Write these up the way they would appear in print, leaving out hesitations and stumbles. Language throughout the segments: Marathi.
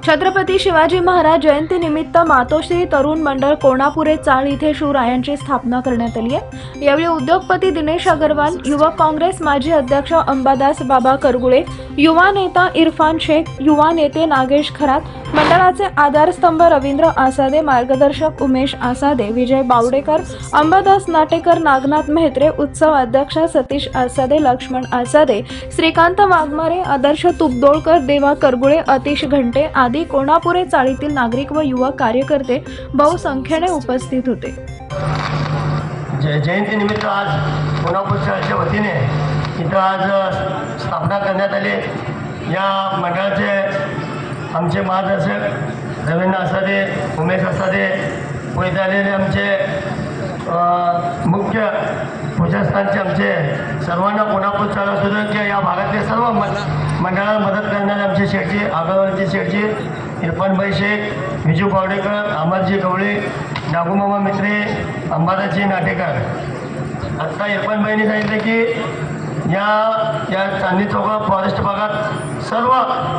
छत्रपती शिवाजी महाराज जयंती निमित्त मातोश्री तरुण मंडळ कोणापुरे चाळ इथे शिवरायांची स्थापना करण्यात आली आहे। यावेळी उद्योगपती दिनेश अग्रवाल, युवक काँग्रेस माजी अध्यक्ष अंबादास बाबा करगुळे, युवा नेता इरफान शेख, युवा नेते नागेश खरात, मंडळाचे आधारस्तंभ रवींद्र आसादे, मार्गदर्शक उमेश आसादे, विजय बावडेकर, अंबादास नाटेकर, नागनाथ मेहत्रे, उत्सव अध्यक्ष सतीश आसादे, लक्ष्मण आसादे, श्रीकांत वाघमारे, आदर्श तुपदोळकर, देवा करगुळे, अतिश घंटे आदी कोणापुरे चाळीतील नागरिक व युवक कार्यकर्ते बहुसंख्येने उपस्थित होते। जयंती निमित्त आज कोणापूर चाळीच्या वतीने इथं आज स्थापना करण्यात आली। या मंडळाचे आमचे मार्गदर्शक रवींद्र आसादे, उमेश आसादे व इथे आलेले आमचे मुख्य पूजास्थानचे आमचे सर्वांना कोणापूर चाळ असू दे किंवा या भागातले सर्व मंडळाला मदत करणारे आमचे शेठजी, आगावरचे शेठजी, इरफानभाई शेख, विजू बावडेकर, अमरजी गवळे, नागूमामा मित्रे, अंबादासजी नाटेकर। आत्ता इरफानभाईंनी सांगितलं की या चांदणी चौका फॉरेस्ट भागात सर्व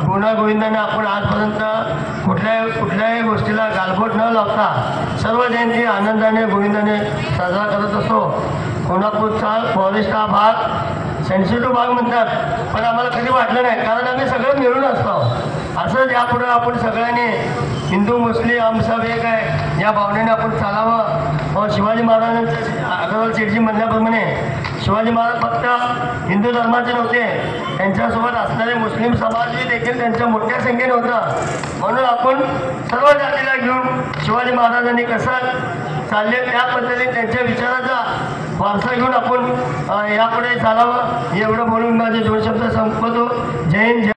गुण्यागोविंदाने आपण आजपर्यंत कुठल्याही गोष्टीला गालबोट न लावता सर्व जयंती आनंदाने गोविंदाने साजरा करत असतो। कोणापूर चाळ फॉरेस्ट हा भाग सेन्सिटिव्ह भाग म्हणतात, पण आम्हाला कधी वाटलं नाही, कारण आम्ही सगळं मिळून असतो। असंच यापुढे आपण सगळ्यांनी हिंदू मुस्लिम हम सब एक आहे या भावनेने आपण चालावं। शिवाजी महाराजांचं अग्रवाल शेठजी म्हणल्याप्रमाणे शिवाजी महाराज फक्त हिंदू धर्माचे नव्हते, त्यांच्यासोबत असणारे मुस्लिम समाजही देखील त्यांच्या मोठ्या संख्येने होता। म्हणून आपण सर्व जातीला घेऊन शिवाजी महाराजांनी कसं चालले त्या पद्धतीने त्यांच्या विचाराचा वारसा घेऊन आपण यापुढे चालावं, एवढं बोलून माझे दोन शब्द संपवतो। जय हिंद।